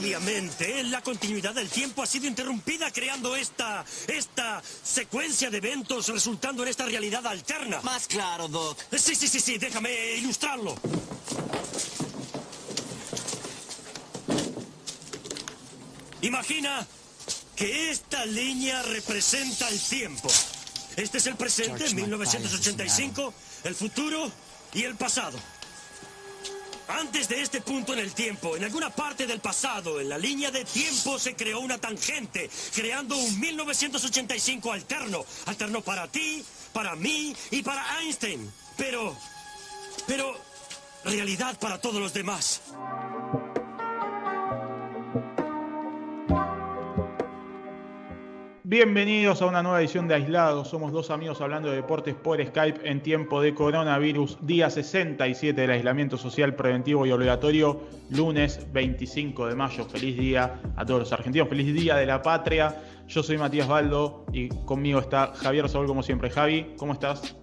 Obviamente, la continuidad del tiempo ha sido interrumpida creando esta secuencia de eventos resultando en esta realidad alterna. Más claro, Doc. Sí, déjame ilustrarlo. Imagina que esta línea representa el tiempo. Este es el presente, 1985, el futuro y el pasado. Antes de este punto en el tiempo, en alguna parte del pasado, en la línea de tiempo se creó una tangente, creando un 1985 alterno. Alterno para ti, para mí y para Einstein. Pero, realidad para todos los demás. Bienvenidos a una nueva edición de Aislados. Somos dos amigos hablando de deportes por Skype en tiempo de coronavirus. Día 67 del aislamiento social preventivo y obligatorio. Lunes 25 de mayo. Feliz día a todos los argentinos. Feliz día de la patria. Yo soy Matías Baldo y conmigo está Javier Saúl como siempre. Javi, ¿cómo estás?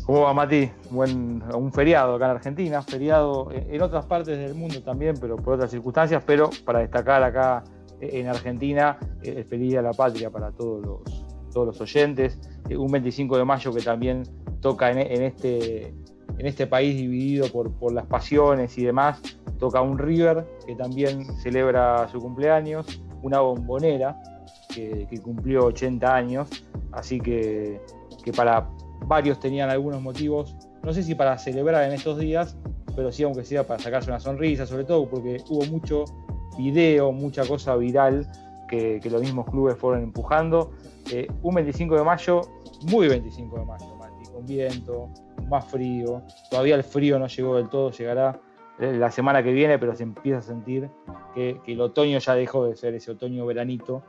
¿Cómo va, Mati? Un feriado acá en Argentina. Feriado en otras partes del mundo también, pero por otras circunstancias. Pero para destacar acá en Argentina, feliz día de la patria para todos los oyentes. Un 25 de mayo que también toca en este país dividido por las pasiones y demás. Toca un River que también celebra su cumpleaños, una Bombonera que cumplió 80 años. Así que para varios tenían algunos motivos, no sé si para celebrar en estos días, pero sí aunque sea para sacarse una sonrisa, sobre todo porque hubo mucho video, mucha cosa viral que los mismos clubes fueron empujando. Un 25 de mayo, muy 25 de mayo, Mati, con viento, más frío. Todavía el frío no llegó del todo, llegará la semana que viene, pero se empieza a sentir que el otoño ya dejó de ser ese otoño veranito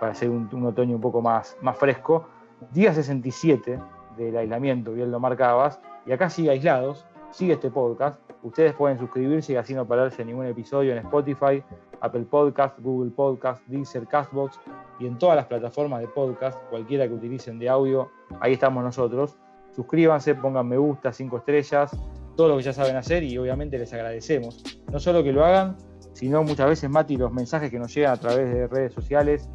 para ser un otoño un poco más fresco. Día 67 del aislamiento, bien lo marcabas, y acá sigue Aislados, sigue este podcast. Ustedes pueden suscribirse y así no perderse ningún episodio en Spotify, Apple Podcast, Google Podcast, Deezer, Castbox y en todas las plataformas de podcast, cualquiera que utilicen de audio, ahí estamos nosotros. Suscríbanse, pongan me gusta, 5 estrellas, todo lo que ya saben hacer y obviamente les agradecemos. No solo que lo hagan, sino muchas veces, Mati, los mensajes que nos llegan a través de redes sociales,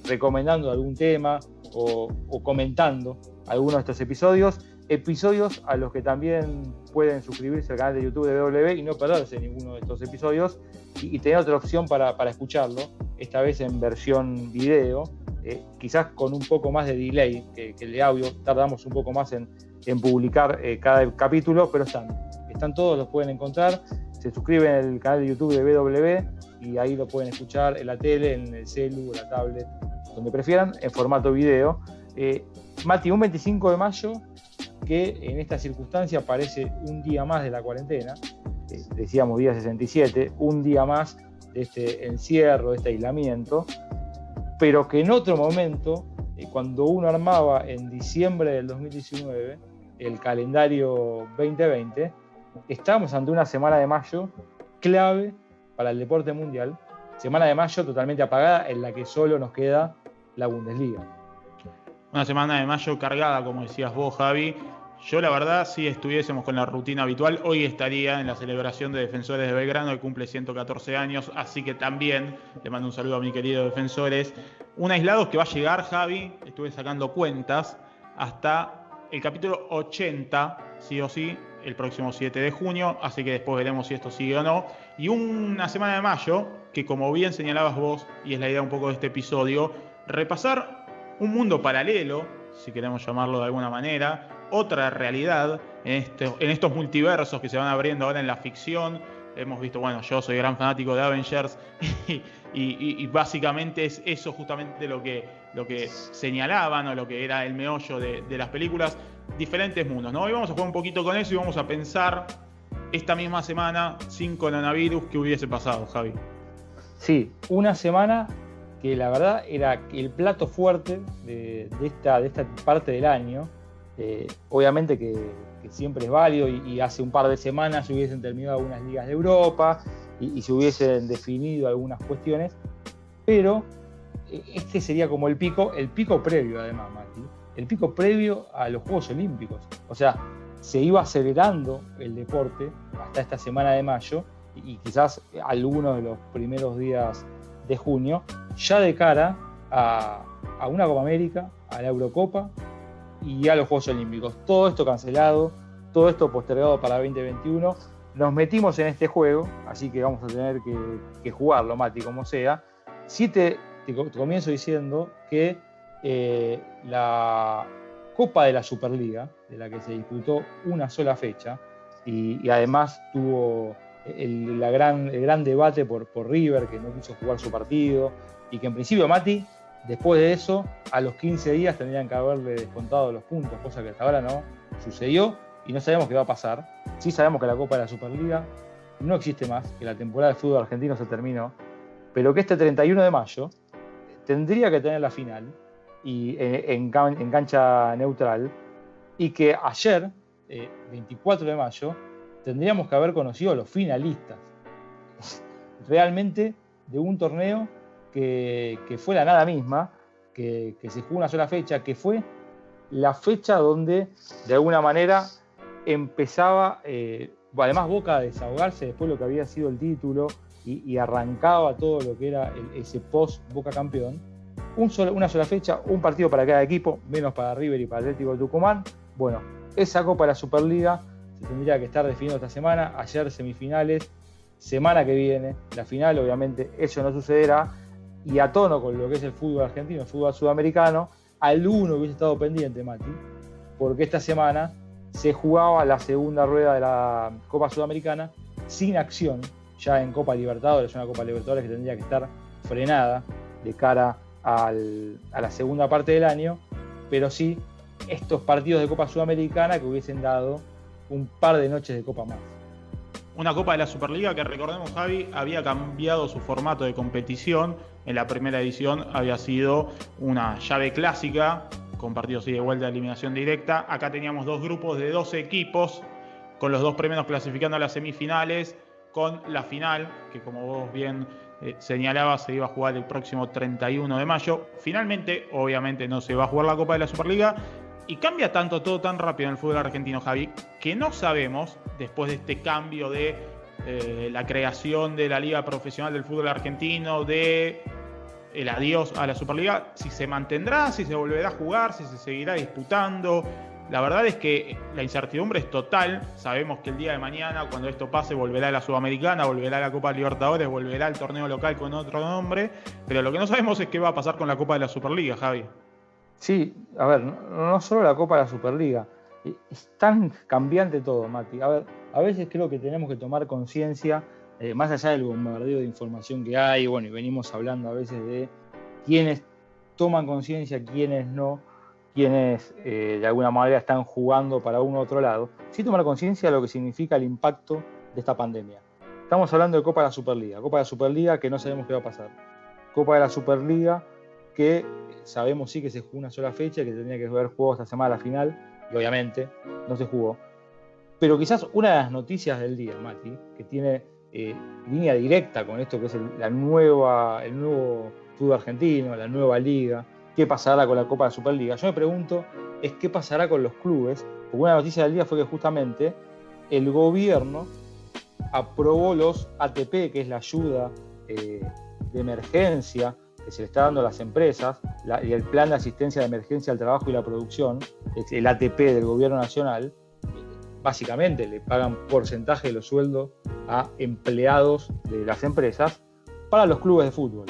recomendando algún tema o comentando algunos de estos episodios a los que también pueden suscribirse al canal de YouTube de BW y no perderse ninguno de estos episodios y tener otra opción para escucharlo, esta vez en versión video, quizás con un poco más de delay que el de audio. Tardamos un poco más en publicar cada capítulo, pero están todos, los pueden encontrar. Se suscriben al canal de YouTube de BW y ahí lo pueden escuchar en la tele, en el celu, en la tablet, donde prefieran, en formato video. Mati, un 25 de mayo que en esta circunstancia parece un día más de la cuarentena, decíamos día 67, un día más de este encierro, de este aislamiento, pero que en otro momento, cuando uno armaba en diciembre del 2019 el calendario 2020, estábamos ante una semana de mayo clave para el deporte mundial, semana de mayo totalmente apagada en la que solo nos queda la Bundesliga. Una semana de mayo cargada, como decías vos, Javi. Yo, la verdad, si estuviésemos con la rutina habitual, hoy estaría en la celebración de Defensores de Belgrano, que cumple 114 años, así que también le mando un saludo a mi querido Defensores. Un Aislados que va a llegar, Javi, estuve sacando cuentas, hasta el capítulo 80, sí o sí, el próximo 7 de junio, así que después veremos si esto sigue o no. Y una semana de mayo, que como bien señalabas vos, y es la idea un poco de este episodio, repasar un mundo paralelo, si queremos llamarlo de alguna manera, otra realidad en estos multiversos que se van abriendo ahora en la ficción. Hemos visto, bueno, yo soy gran fanático de Avengers y básicamente es eso justamente lo que señalaban o lo que era el meollo de las películas, diferentes mundos, ¿no? Hoy vamos a jugar un poquito con eso y vamos a pensar esta misma semana sin coronavirus que hubiese pasado, Javi. Sí, una semana que la verdad era el plato fuerte de esta parte del año. Obviamente que siempre es válido y hace un par de semanas se hubiesen terminado algunas ligas de Europa y se hubiesen definido algunas cuestiones, pero este sería como el pico previo además, Mati, el pico previo a los Juegos Olímpicos. O sea, se iba acelerando el deporte hasta esta semana de mayo y quizás algunos de los primeros días de junio, ya de cara a una Copa América, a la Eurocopa y a los Juegos Olímpicos. Todo esto cancelado, todo esto postergado para 2021. Nos metimos en este juego, así que vamos a tener que jugarlo, Mati, como sea. Sí te comienzo diciendo que la Copa de la Superliga, de la que se disputó una sola fecha, y además tuvo el gran debate por River, que no quiso jugar su partido, y que en principio, Mati, después de eso, a los 15 días tendrían que haberle descontado los puntos, cosa que hasta ahora no sucedió, y no sabemos qué va a pasar. Sí sabemos que la Copa de la Superliga no existe más, que la temporada de fútbol argentino se terminó, pero que este 31 de mayo tendría que tener la final y en cancha neutral, y que ayer, 24 de mayo, tendríamos que haber conocido a los finalistas realmente de un torneo que fue la nada misma, que se jugó una sola fecha, que fue la fecha donde de alguna manera empezaba, además Boca a desahogarse después de lo que había sido el título y arrancaba todo lo que era ese post Boca campeón. Una sola fecha, un partido para cada equipo, menos para River y para Atlético de Tucumán. Bueno, esa Copa de la Superliga se tendría que estar definiendo esta semana. Ayer semifinales, semana que viene la final, obviamente eso no sucederá, y a tono con lo que es el fútbol argentino, el fútbol sudamericano, alguno hubiese estado pendiente, Mati, porque esta semana se jugaba la segunda rueda de la Copa Sudamericana sin acción, ya en Copa Libertadores, una Copa Libertadores que tendría que estar frenada de cara a la segunda parte del año, pero sí estos partidos de Copa Sudamericana que hubiesen dado un par de noches de Copa más. Una Copa de la Superliga que, recordemos, Javi, había cambiado su formato de competición. En la primera edición había sido una llave clásica con partidos ida y vuelta de eliminación directa. Acá teníamos dos grupos de 12 equipos, con los dos primeros clasificando a las semifinales, con la final, que como vos bien señalabas, se iba a jugar el próximo 31 de mayo. Finalmente, obviamente, no se va a jugar la Copa de la Superliga. Y cambia todo tan rápido en el fútbol argentino, Javi, que no sabemos, después de este cambio de la creación de la Liga Profesional del Fútbol Argentino, de el adiós a la Superliga, si se mantendrá, si se volverá a jugar, si se seguirá disputando. La verdad es que la incertidumbre es total. Sabemos que el día de mañana, cuando esto pase, volverá a la Sudamericana, volverá a la Copa Libertadores, volverá al torneo local con otro nombre. Pero lo que no sabemos es qué va a pasar con la Copa de la Superliga, Javi. Sí, a ver, no solo la Copa de la Superliga, es tan cambiante todo, Mati. A ver, a veces creo que tenemos que tomar conciencia, más allá del bombardeo de información que hay, bueno, y venimos hablando a veces de quiénes toman conciencia, quiénes no, quiénes de alguna manera están jugando para uno u otro lado, sí tomar conciencia de lo que significa el impacto de esta pandemia. Estamos hablando de Copa de la Superliga que no sabemos qué va a pasar. Copa de la Superliga que sabemos sí que se jugó una sola fecha, que tendría que haber jugado esta semana la final, y obviamente no se jugó. Pero quizás una de las noticias del día, Mati, que tiene línea directa con esto que es el nuevo fútbol argentino, la nueva liga, qué pasará con la Copa de la Superliga. Yo me pregunto, es qué pasará con los clubes, porque una noticia del día fue que justamente el gobierno aprobó los ATP, que es la ayuda de emergencia que se le está dando a las empresas, y el plan de asistencia de emergencia al trabajo y la producción, el ATP del gobierno nacional. Básicamente le pagan porcentaje de los sueldos a empleados de las empresas para los clubes de fútbol.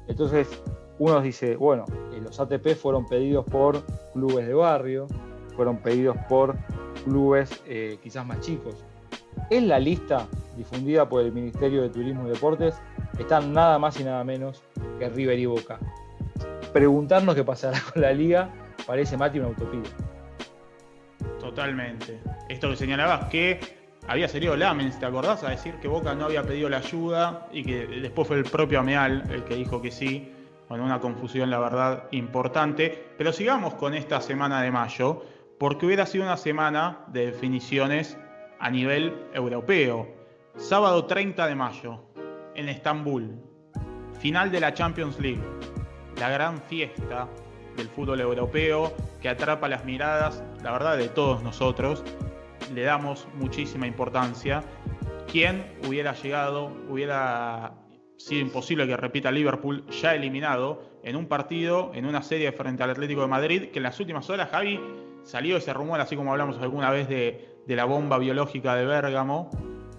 Entonces uno dice, bueno, los ATP fueron pedidos por clubes de barrio, fueron pedidos por clubes quizás más chicos. En la lista difundida por el Ministerio de Turismo y Deportes están nada más y nada menos que River y Boca. Preguntarnos qué pasará con la liga parece, Mati, una utopía. Totalmente. Esto que señalabas, que había salido Lamens, ¿te acordás? A decir que Boca no había pedido la ayuda y que después fue el propio Ameal el que dijo que sí. Bueno, una confusión, la verdad, importante. Pero sigamos con esta semana de mayo, porque hubiera sido una semana de definiciones a nivel europeo. Sábado 30 de mayo, en Estambul, final de la Champions League, la gran fiesta del fútbol europeo que atrapa las miradas, la verdad, de todos nosotros. Le damos muchísima importancia. ¿quién hubiera sido imposible que repita Liverpool ya eliminado en un partido, en una serie frente al Atlético de Madrid, que en las últimas horas, Javi, salió ese rumor, así como hablamos alguna vez de la bomba biológica de Bérgamo,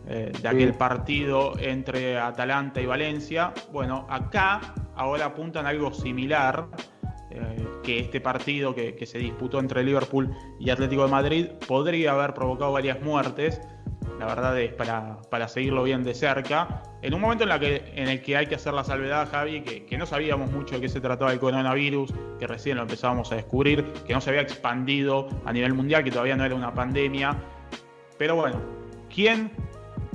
de aquel partido entre Atalanta y Valencia? Bueno, acá ahora apuntan a algo similar, que este partido que se disputó entre Liverpool y Atlético de Madrid podría haber provocado varias muertes. La verdad es para seguirlo bien de cerca. En un momento en el que hay que hacer la salvedad, Javi, que no sabíamos mucho de qué se trataba el coronavirus, que recién lo empezábamos a descubrir, que no se había expandido a nivel mundial, que todavía no era una pandemia. Pero bueno, ¿quién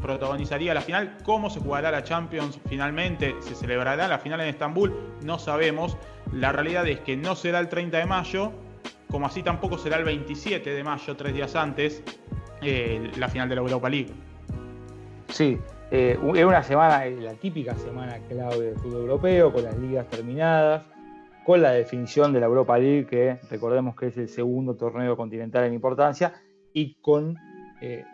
protagonizaría la final? ¿Cómo se jugará la Champions finalmente? ¿Se celebrará la final en Estambul? No sabemos. La realidad es que no será el 30 de mayo, como así tampoco será el 27 de mayo, 3 días antes, la final de la Europa League. Sí, era una semana, la típica semana clave del fútbol europeo, con las ligas terminadas, con la definición de la Europa League, que recordemos que es el segundo torneo continental en importancia, y con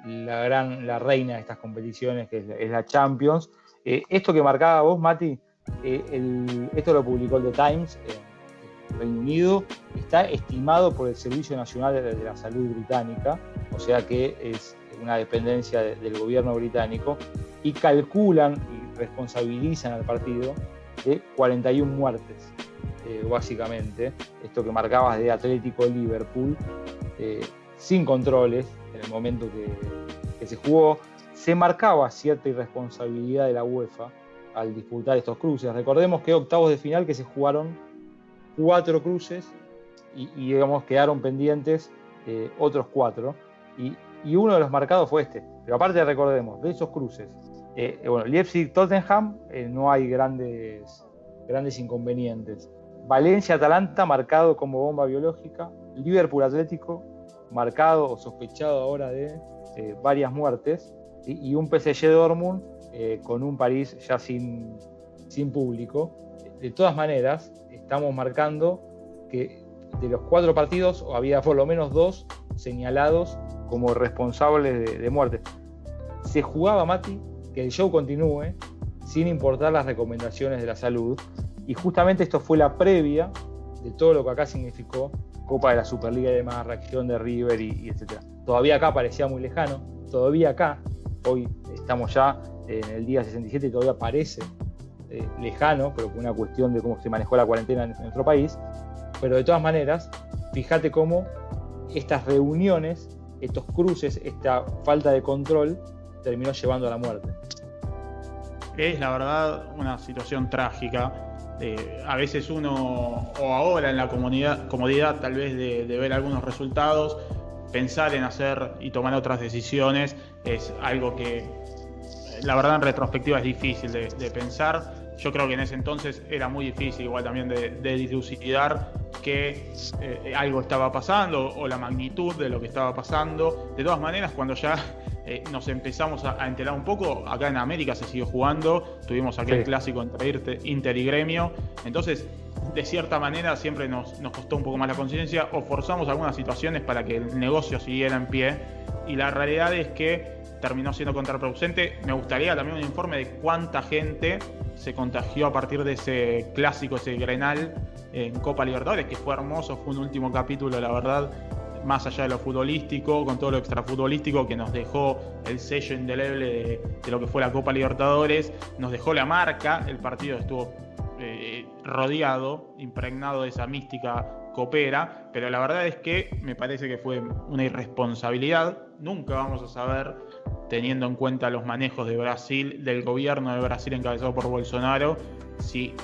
la reina de estas competiciones, que es la Champions. Esto que marcaba vos, Mati, esto lo publicó el The Times en Reino Unido, está estimado por el Servicio Nacional de la Salud británica, o sea que es una dependencia del gobierno británico, y calculan y responsabilizan al partido de 41 muertes, básicamente. Esto que marcabas de Atlético-Liverpool, sin controles en el momento que se jugó. Se marcaba cierta irresponsabilidad de la UEFA al disputar estos cruces. Recordemos que octavos de final que se jugaron 4 cruces y digamos, quedaron pendientes otros 4. Y uno de los marcados fue este. Pero aparte, recordemos, de esos cruces, Leipzig-Tottenham, no hay grandes inconvenientes. Valencia-Atalanta, marcado como bomba biológica. Liverpool-Atlético, marcado o sospechado ahora de varias muertes. Y un PSG-Dortmund con un París ya sin público. De todas maneras, estamos marcando que de los 4 partidos había por lo menos 2 señalados como responsables de muerte. Se jugaba, Mati, que el show continúe sin importar las recomendaciones de la salud, y justamente esto fue la previa de todo lo que acá significó Copa de la Superliga y demás, reacción de River y etc. Todavía acá parecía muy lejano, todavía acá, hoy estamos ya en el día 67 y todavía parece lejano, pero por una cuestión de cómo se manejó la cuarentena en nuestro país. Pero de todas maneras, fíjate cómo estas reuniones, estos cruces, esta falta de control terminó llevando a la muerte. Es la verdad una situación trágica. A veces uno, o ahora en la comodidad tal vez de ver algunos resultados, pensar en hacer y tomar otras decisiones es algo que la verdad en retrospectiva es difícil de pensar. Yo creo que en ese entonces era muy difícil igual también de dilucidar que algo estaba pasando o la magnitud de lo que estaba pasando. De todas maneras, cuando ya nos empezamos a enterar un poco, acá en América se siguió jugando, tuvimos aquel clásico entre Inter y Gremio, entonces de cierta manera siempre nos costó un poco más la conciencia o forzamos algunas situaciones para que el negocio siguiera en pie, y la realidad es que terminó siendo contraproducente. Me gustaría también un informe de cuánta gente se contagió a partir de ese clásico, ese Grenal en Copa Libertadores, que fue hermoso, fue un último capítulo, la verdad, más allá de lo futbolístico, con todo lo extrafutbolístico que nos dejó el sello indeleble de lo que fue la Copa Libertadores, nos dejó la marca, el partido estuvo rodeado, impregnado de esa mística copera, pero la verdad es que me parece que fue una irresponsabilidad. Nunca vamos a saber, teniendo en cuenta los manejos de Brasil, del gobierno de Brasil encabezado por Bolsonaro, si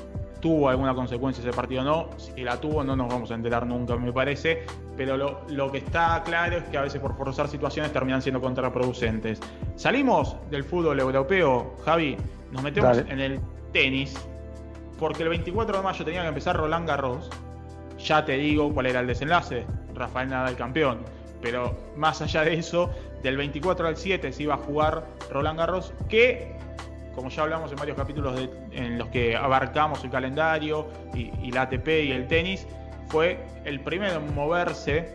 tuvo alguna consecuencia ese partido o no. Si la tuvo, no nos vamos a enterar nunca, me parece, pero lo que está claro es que a veces por forzar situaciones terminan siendo contraproducentes. Salimos del fútbol europeo, Javi, nos metemos en el tenis, porque el 24 de mayo tenía que empezar Roland Garros. Ya te digo cuál era el desenlace: Rafael Nadal campeón. Pero más allá de eso, del 24 al 7 se iba a jugar Roland Garros, que, como ya hablamos en varios capítulos en los que abarcamos el calendario y la ATP y el tenis, fue el primero en moverse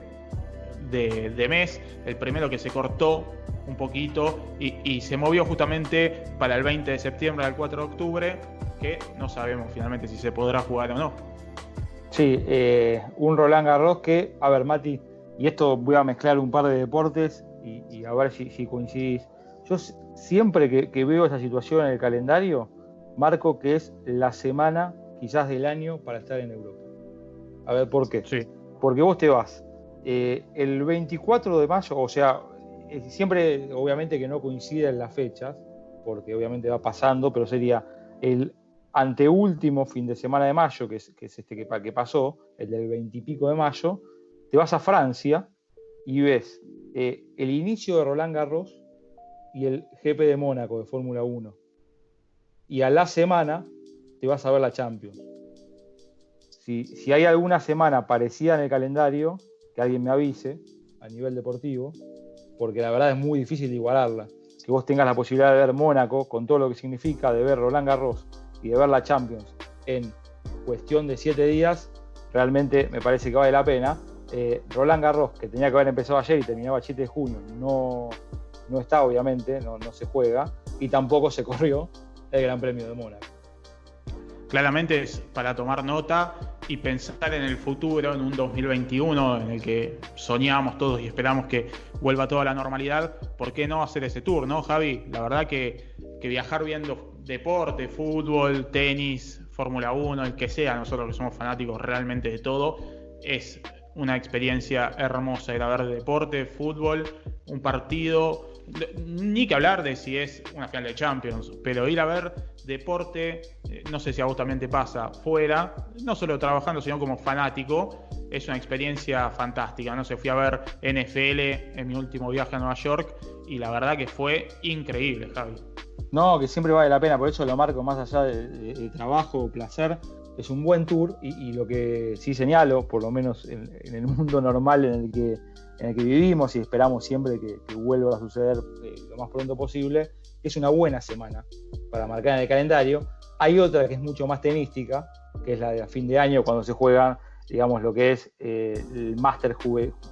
de mes, el primero que se cortó un poquito y se movió justamente para el 20 de septiembre al 4 de octubre, que no sabemos finalmente si se podrá jugar o no. Sí, un Roland Garros que, a ver, Mati, y esto voy a mezclar un par de deportes y a ver si coincidís. Yo siempre que veo esa situación en el calendario, marco que es la semana quizás del año para estar en Europa. A ver, ¿por qué? Sí. Porque vos te vas el 24 de mayo, o sea, siempre obviamente que no coinciden las fechas, porque obviamente va pasando, pero sería el anteúltimo fin de semana de mayo, que es este que pasó, el del 20 y pico de mayo, te vas a Francia y ves el inicio de Roland Garros y el GP de Mónaco de Fórmula 1. Y a la semana te vas a ver la Champions. Si hay alguna semana parecida en el calendario, que alguien me avise a nivel deportivo, porque la verdad es muy difícil de igualarla. Que vos tengas la posibilidad de ver Mónaco, con todo lo que significa, de ver Roland Garros y de ver la Champions en cuestión de 7 días, realmente me parece que vale la pena. Roland Garros, que tenía que haber empezado ayer y terminaba el 7 de junio, no está obviamente, no se juega, y tampoco se corrió el Gran Premio de Mónaco. Claramente es para tomar nota y pensar en el futuro, en un 2021 en el que soñamos todos y esperamos que vuelva toda la normalidad. ¿Por qué no hacer ese tour, no, Javi? La verdad que viajar viendo deporte, fútbol, tenis, Fórmula 1, el que sea, nosotros que somos fanáticos realmente de todo, es una experiencia hermosa ir a ver deporte, fútbol, un partido, ni que hablar de si es una final de Champions, pero ir a ver deporte, no sé si a vos también te pasa, fuera, no solo trabajando, sino como fanático, es una experiencia fantástica. No sé, fui a ver NFL en mi último viaje a Nueva York y la verdad que fue increíble, Javi. No, que siempre vale la pena, por eso lo marco más allá de trabajo o placer. Es un buen tour y lo que sí señalo, por lo menos en el mundo normal en el que vivimos y esperamos siempre que vuelva a suceder lo más pronto posible, es una buena semana para marcar en el calendario. Hay otra que es mucho más tenística, que es la de a fin de año, cuando se juega, digamos, lo que es el Master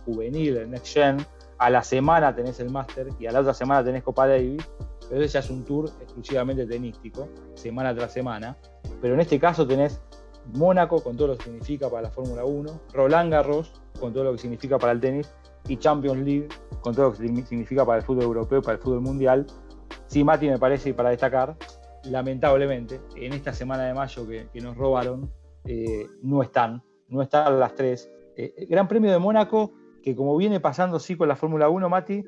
juvenil, el Next Gen. A la semana tenés el Master y a la otra semana tenés Copa Davis, pero ese ya es un tour exclusivamente tenístico, semana tras semana. Pero en este caso tenés Mónaco con todo lo que significa para la Fórmula 1, Roland Garros con todo lo que significa para el tenis y Champions League con todo lo que significa para el fútbol europeo, para el fútbol mundial. Sí, Mati, me parece, para destacar, lamentablemente, en esta semana de mayo que nos robaron, no están las tres. Gran Premio de Mónaco, que como viene pasando sí con la Fórmula 1, Mati,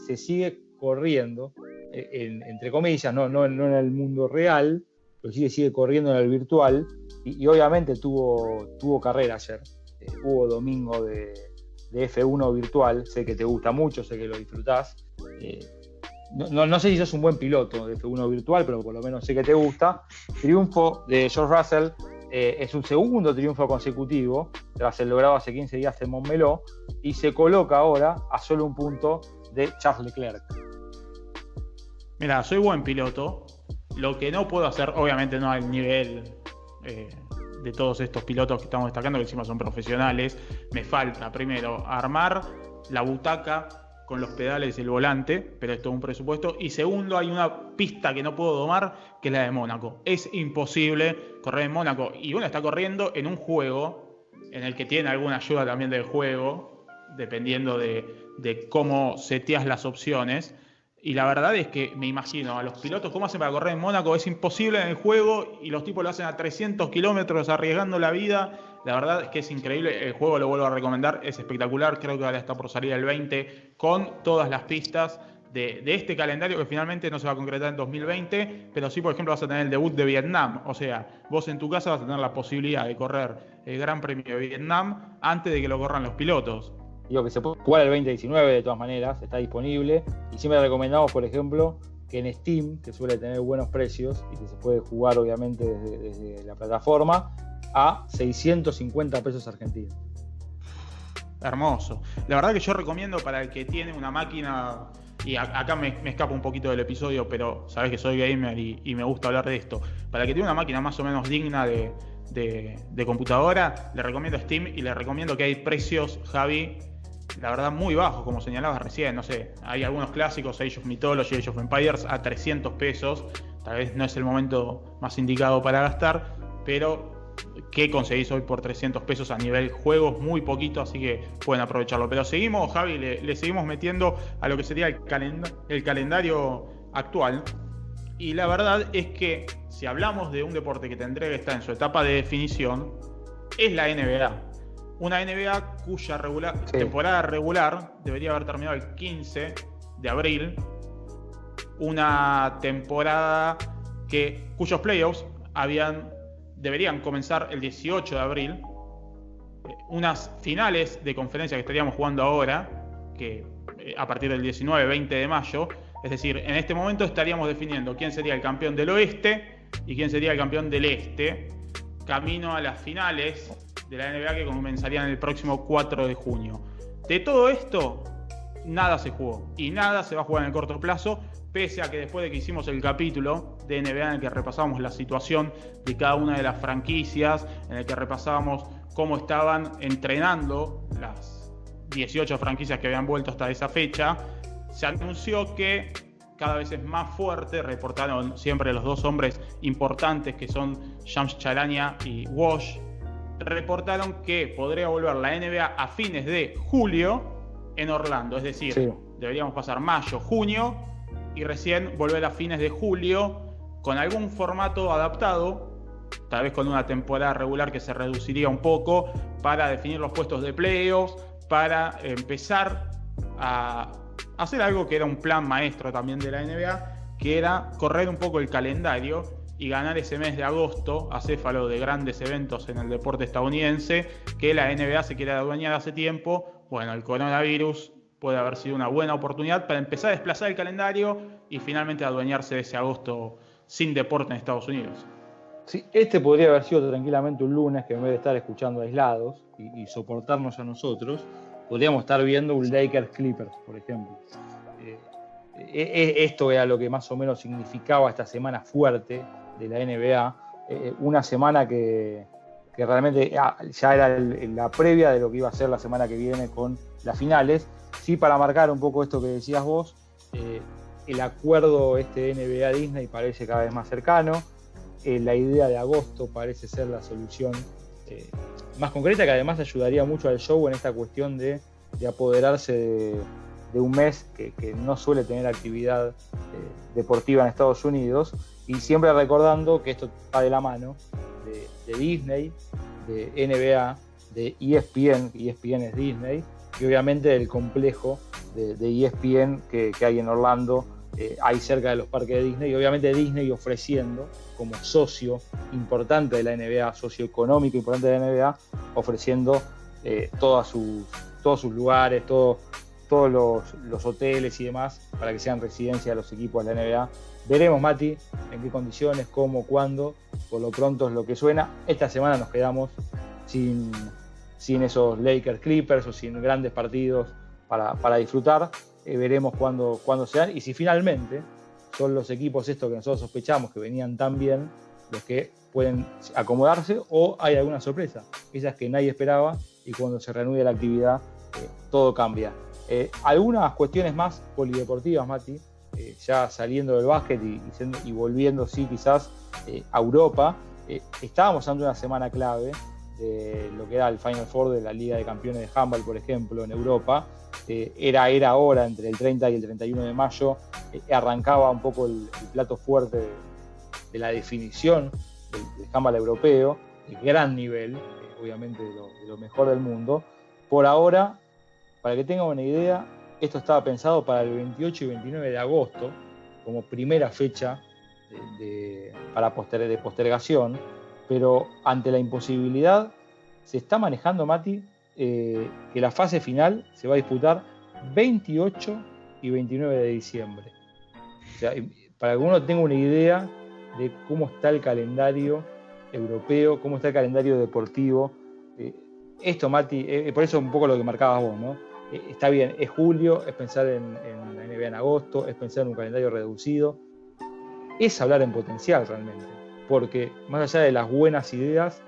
se sigue corriendo, entre comillas, no en el mundo real, pero sí se sigue corriendo en el virtual, y obviamente tuvo carrera ayer. Hubo domingo de F1 virtual, sé que te gusta mucho, sé que lo disfrutás. No sé si sos un buen piloto de F1 virtual, pero por lo menos sé que te gusta. Triunfo de George Russell, es un segundo triunfo consecutivo, tras el logrado hace 15 días en Montmeló, y se coloca ahora a solo un punto de Charles Leclerc. Mira, soy buen piloto. Lo que no puedo hacer, obviamente no al nivel de todos estos pilotos que estamos destacando, que encima son profesionales, me falta primero armar la butaca con los pedales y el volante, pero esto es un presupuesto. Y segundo, hay una pista que no puedo domar, que es la de Mónaco. Es imposible correr en Mónaco. Y uno está corriendo en un juego en el que tiene alguna ayuda también del juego, dependiendo de cómo seteas las opciones. Y la verdad es que me imagino a los pilotos cómo hacen para correr en Mónaco. Es imposible en el juego y los tipos lo hacen a 300 kilómetros arriesgando la vida. La verdad es que es increíble. El juego lo vuelvo a recomendar, es espectacular. Creo que ahora está por salir el 20 con todas las pistas de este calendario que finalmente no se va a concretar en 2020, pero sí, por ejemplo, vas a tener el debut de Vietnam. O sea, vos en tu casa vas a tener la posibilidad de correr el Gran Premio de Vietnam antes de que lo corran los pilotos. Digo que se puede jugar el 2019 de todas maneras, está disponible. Y siempre recomendamos, por ejemplo, que en Steam, que suele tener buenos precios y que se puede jugar obviamente desde la plataforma, a 650 pesos argentinos. Hermoso. La verdad que yo recomiendo para el que tiene una máquina, y acá me escapo un poquito del episodio, pero sabés que soy gamer y me gusta hablar de esto. Para el que tiene una máquina más o menos digna de computadora, le recomiendo Steam y le recomiendo que hay precios, Javi, la verdad, muy bajos, como señalabas recién. No sé, hay algunos clásicos, Age of Mythology, Age of Empires, a 300 pesos. Tal vez no es el momento más indicado para gastar, pero ¿qué conseguís hoy por 300 pesos a nivel juegos? Muy poquito, así que pueden aprovecharlo. Pero seguimos, Javi, le seguimos metiendo a lo que sería el calendario actual. Y la verdad es que si hablamos de un deporte que tendría que estar en su etapa de definición, es la NBA. Una NBA cuya temporada regular debería haber terminado el 15 de abril. Una temporada cuyos playoffs deberían comenzar el 18 de abril. Unas finales de conferencia que estaríamos jugando ahora, que a partir del 19-20 de mayo. Es decir, en este momento estaríamos definiendo quién sería el campeón del oeste y quién sería el campeón del este, camino a las finales de la NBA que comenzarían el próximo 4 de junio. De todo esto, nada se jugó y nada se va a jugar en el corto plazo, pese a que después de que hicimos el capítulo de NBA en el que repasábamos la situación de cada una de las franquicias, en el que repasábamos cómo estaban entrenando las 18 franquicias que habían vuelto hasta esa fecha, se anunció que cada vez es más fuerte. Reportaron siempre los dos hombres importantes que son Shams Charania y Wash. Reportaron que podría volver la NBA a fines de julio en Orlando. Es decir, sí, deberíamos pasar mayo, junio y recién volver a fines de julio con algún formato adaptado, tal vez con una temporada regular que se reduciría un poco para definir los puestos de playoffs, para empezar a hacer algo que era un plan maestro también de la NBA, que era correr un poco el calendario y ganar ese mes de agosto, acéfalo de grandes eventos en el deporte estadounidense, que la NBA se quiere adueñar hace tiempo. Bueno, el coronavirus puede haber sido una buena oportunidad para empezar a desplazar el calendario y finalmente adueñarse de ese agosto sin deporte en Estados Unidos. Sí, este podría haber sido tranquilamente un lunes que en vez de estar escuchando aislados y soportarnos a nosotros, podríamos estar viendo un Lakers Clippers, por ejemplo. Esto era lo que más o menos significaba esta semana fuerte de la NBA. Una semana que realmente ya era la previa de lo que iba a ser la semana que viene con las finales. Sí, para marcar un poco esto que decías vos, el acuerdo NBA-Disney parece cada vez más cercano. La idea de agosto parece ser la solución más concreta, que además ayudaría mucho al show en esta cuestión de apoderarse de un mes que no suele tener actividad deportiva en Estados Unidos, y siempre recordando que esto va de la mano de Disney, de NBA, de ESPN es Disney, y obviamente del complejo de ESPN que hay en Orlando, ahí cerca de los parques de Disney, y obviamente Disney ofreciendo como socio importante de la NBA, socio económico importante de la NBA, ofreciendo todos sus lugares, todos los hoteles y demás para que sean residencia de los equipos de la NBA. Veremos, Mati, en qué condiciones, cómo, cuándo. Por lo pronto es lo que suena. Esta semana nos quedamos sin esos Lakers Clippers o sin grandes partidos para disfrutar. Veremos cuándo se dan y si finalmente son los equipos estos que nosotros sospechamos que venían tan bien los que pueden acomodarse, o hay alguna sorpresa, esas que nadie esperaba, y cuando se reanude la actividad todo cambia. Algunas cuestiones más polideportivas, Mati, ya saliendo del básquet y volviendo, sí, quizás a Europa. Estábamos ante una semana clave de lo que era el Final Four de la Liga de Campeones de Handball, por ejemplo, en Europa. Era ahora, entre el 30 y el 31 de mayo, arrancaba un poco el plato fuerte de la definición del handball europeo, de gran nivel, obviamente de lo mejor del mundo. Por ahora, para que tengan una idea, esto estaba pensado para el 28 y 29 de agosto, como primera fecha de postergación, pero ante la imposibilidad se está manejando, Mati, que la fase final se va a disputar 28 y 29 de diciembre. O sea, para que uno tenga una idea de cómo está el calendario europeo, cómo está el calendario deportivo. Esto, Mati, por eso un poco lo que marcabas vos, ¿no? Está bien, es julio, es pensar en la NBA en agosto, es pensar en un calendario reducido, es hablar en potencial realmente, porque más allá de las buenas ideas,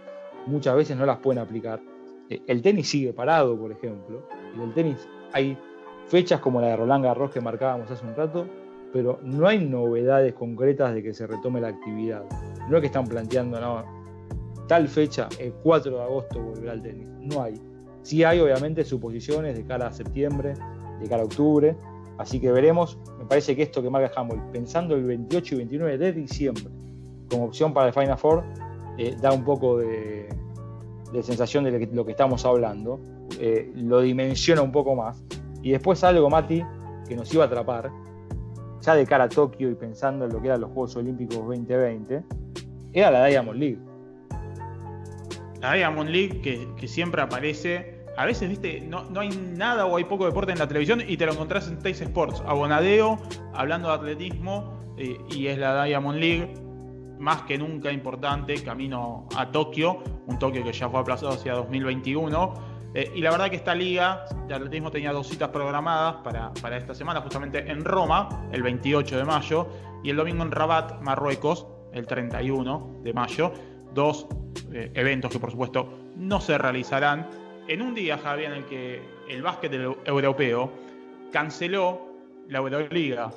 muchas veces no las pueden aplicar. El tenis sigue parado, por ejemplo, y del tenis hay fechas como la de Roland Garros que marcábamos hace un rato, pero no hay novedades concretas de que se retome la actividad. No es que están planteando, no, tal fecha, el 4 de agosto volverá al tenis. No hay. Sí hay, obviamente, suposiciones de cara a septiembre, de cara a octubre, así que veremos. Me parece que esto que marca Humboldt, pensando el 28 y 29 de diciembre como opción para el Final Four, da un poco de sensación de lo que estamos hablando, lo dimensiona un poco más. Y después algo, Mati, que nos iba a atrapar, ya de cara a Tokio y pensando en lo que eran los Juegos Olímpicos 2020, era la Diamond League. La Diamond League que siempre aparece. A veces, viste, no hay nada o hay poco deporte en la televisión y te lo encontrás en Teis Sports. Abonadeo, hablando de atletismo, y es la Diamond League, más que nunca importante, camino a Tokio, un Tokio que ya fue aplazado hacia 2021. Y la verdad que esta liga de atletismo tenía 2 citas programadas para esta semana, justamente en Roma, el 28 de mayo, y el domingo en Rabat, Marruecos, el 31 de mayo. 2 eventos que, por supuesto, no se realizarán en un día, Javi, en el que el básquet europeo canceló la Euroliga,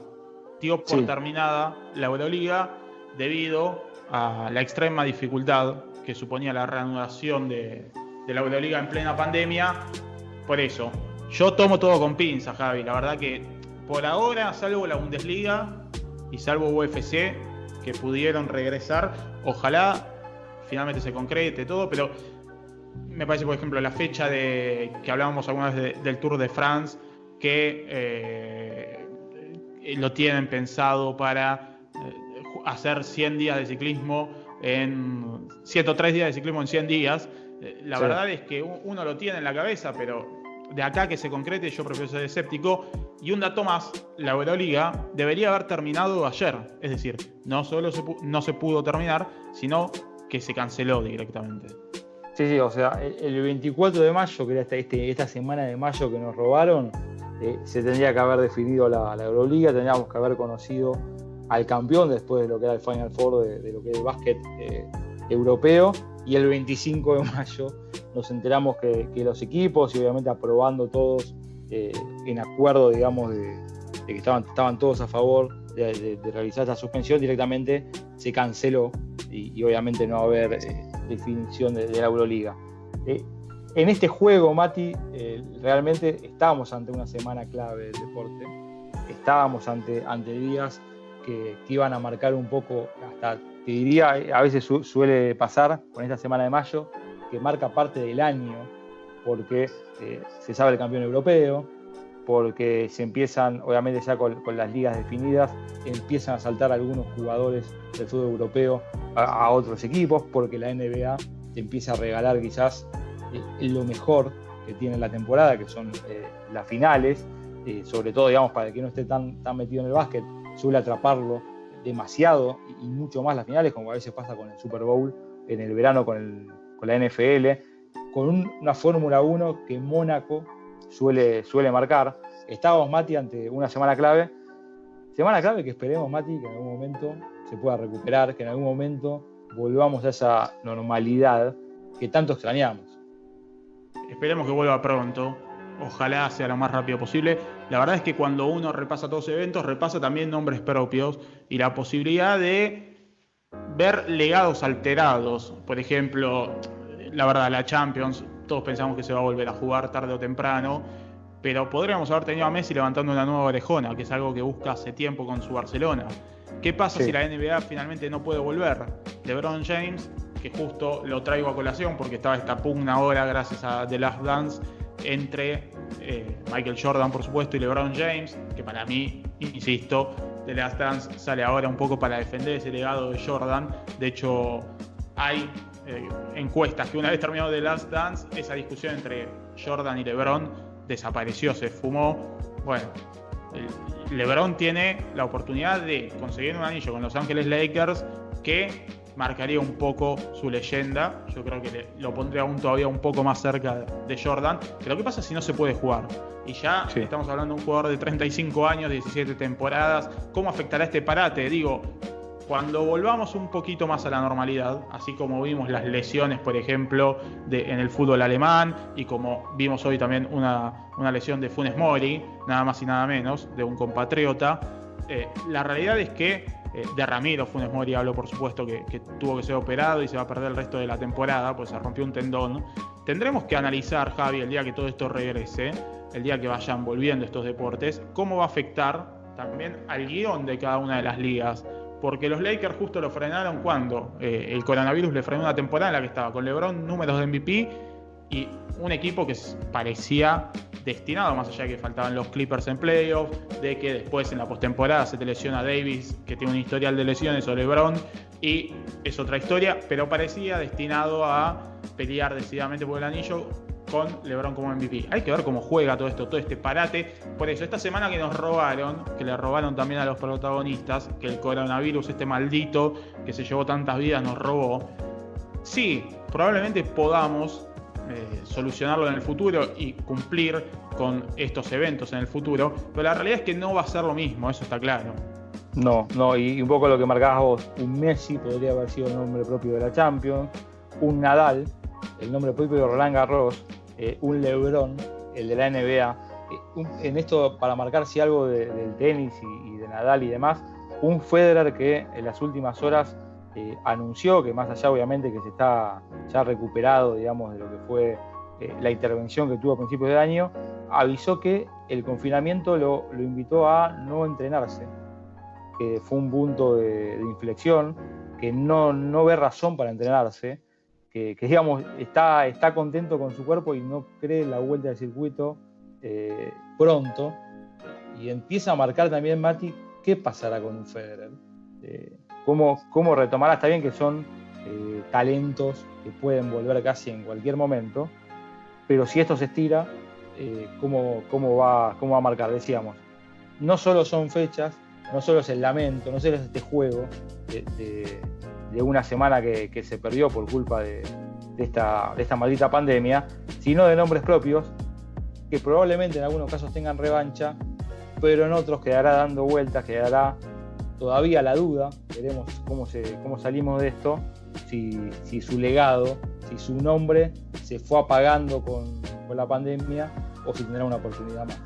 dio por terminada la Euroliga debido a la extrema dificultad que suponía la reanudación de la Euroliga en plena pandemia. Por eso, yo tomo todo con pinzas, Javi. La verdad que por ahora, salvo la Bundesliga y salvo UFC, que pudieron regresar, ojalá finalmente se concrete todo, pero me parece, por ejemplo, la fecha que hablábamos alguna vez del Tour de France, que lo tienen pensado para hacer 100 días de ciclismo 103 días de ciclismo en 100 días. La verdad es que uno lo tiene en la cabeza, pero de acá que se concrete yo prefiero ser escéptico. Y un dato más, la Euroliga debería haber terminado ayer. Es decir, no solo no se pudo terminar, sino que se canceló directamente. Sí, o sea, el 24 de mayo, que era esta semana de mayo que nos robaron, se tendría que haber definido la Euroliga, tendríamos que haber conocido al campeón después de lo que era el Final Four de lo que es el básquet europeo, y el 25 de mayo nos enteramos que los equipos, y obviamente aprobando todos en acuerdo, digamos, de que estaban todos a favor de realizar esta suspensión, directamente se canceló y obviamente no va a haber definición de la Euroliga. En este juego, Mati, realmente estábamos ante una semana clave del deporte, estábamos ante días que iban a marcar un poco, hasta te diría, a veces suele pasar con esta semana de mayo, que marca parte del año, porque se sabe el campeón europeo, porque se empiezan, obviamente ya con las ligas definidas, empiezan a saltar algunos jugadores del fútbol europeo a otros equipos, porque la NBA te empieza a regalar quizás lo mejor que tiene la temporada, que son las finales, sobre todo, digamos, para el que no esté tan metido en el básquet, suele atraparlo demasiado y mucho más las finales, como a veces pasa con el Super Bowl en el verano con la NFL, con una Fórmula 1 que Mónaco suele marcar. Estábamos, Mati, ante una semana clave que esperemos, Mati, que en algún momento se pueda recuperar, que en algún momento volvamos a esa normalidad que tanto extrañamos. Esperemos que vuelva pronto, ojalá sea lo más rápido posible. La verdad es que cuando uno repasa todos los eventos, repasa también nombres propios y la posibilidad de ver legados alterados. Por ejemplo, la verdad, la Champions, todos pensamos que se va a volver a jugar tarde o temprano, pero podríamos haber tenido a Messi levantando una nueva orejona, que es algo que busca hace tiempo con su Barcelona. ¿Qué pasa si la NBA finalmente no puede volver? LeBron James, que justo lo traigo a colación porque estaba esta pugna ahora gracias a The Last Dance entre Michael Jordan, por supuesto, y LeBron James, que para mí, insisto, The Last Dance sale ahora un poco para defender ese legado de Jordan. De hecho, hay encuestas que una vez terminado The Last Dance, esa discusión entre Jordan y LeBron desapareció, se fumó. Bueno, LeBron tiene la oportunidad de conseguir un anillo con Los Ángeles Lakers que marcaría un poco su leyenda. Yo creo que lo pondría aún todavía un poco más cerca de Jordan. Pero ¿qué pasa si no se puede jugar? Y ya estamos hablando de un jugador de 35 años, 17 temporadas. ¿Cómo afectará este parate? Digo, Cuando volvamos un poquito más a la normalidad, así como vimos las lesiones, por ejemplo, en el fútbol alemán, y como vimos hoy también una lesión de Funes Mori, nada más y nada menos, de un compatriota, la realidad es que de Ramiro Funes Mori hablo, por supuesto, que tuvo que ser operado y se va a perder el resto de la temporada, pues se rompió un tendón. Tendremos que analizar, Javi, el día que todo esto regrese, el día que vayan volviendo estos deportes, cómo va a afectar también al guión de cada una de las ligas. Porque los Lakers justo lo frenaron cuando el coronavirus le frenó una temporada en la que estaba con LeBron, números de MVP y un equipo que parecía destinado, más allá de que faltaban los Clippers en playoffs, de que después en la postemporada se te lesiona Davis, que tiene un historial de lesiones, o LeBron, y es otra historia, pero parecía destinado a pelear decididamente por el anillo con LeBron como MVP. Hay que ver cómo juega todo esto, todo este parate. Por eso, esta semana que nos robaron, que le robaron también a los protagonistas, que el coronavirus, este maldito que se llevó tantas vidas, nos robó. Sí, probablemente podamos solucionarlo en el futuro y cumplir con estos eventos en el futuro, pero la realidad es que no va a ser lo mismo, eso está claro. No, y un poco lo que marcabas vos, un Messi podría haber sido el nombre propio de la Champions, un Nadal, el nombre propio de Roland Garros, un LeBron, el de la NBA, en esto para marcar si algo del tenis y de Nadal y demás, un Federer que en las últimas horas anunció que más allá obviamente que se está ya recuperado, digamos, de lo que fue la intervención que tuvo a principios de año, avisó que el confinamiento lo invitó a no entrenarse, que fue un punto de inflexión, que no ve razón para entrenarse, que digamos está contento con su cuerpo y no cree la vuelta del circuito pronto, y empieza a marcar también, Mati, qué pasará con un Federer, cómo retomará. Está bien que son talentos que pueden volver casi en cualquier momento, pero si esto se estira, ¿cómo va a marcar? Decíamos, no solo son fechas, no solo es el lamento, no solo es este juego de una semana que se perdió por culpa de esta maldita pandemia, sino de nombres propios que probablemente en algunos casos tengan revancha, pero en otros quedará dando vueltas, quedará todavía la duda. Veremos cómo salimos de esto, si su legado, si su nombre se fue apagando con la pandemia o si tendrá una oportunidad más.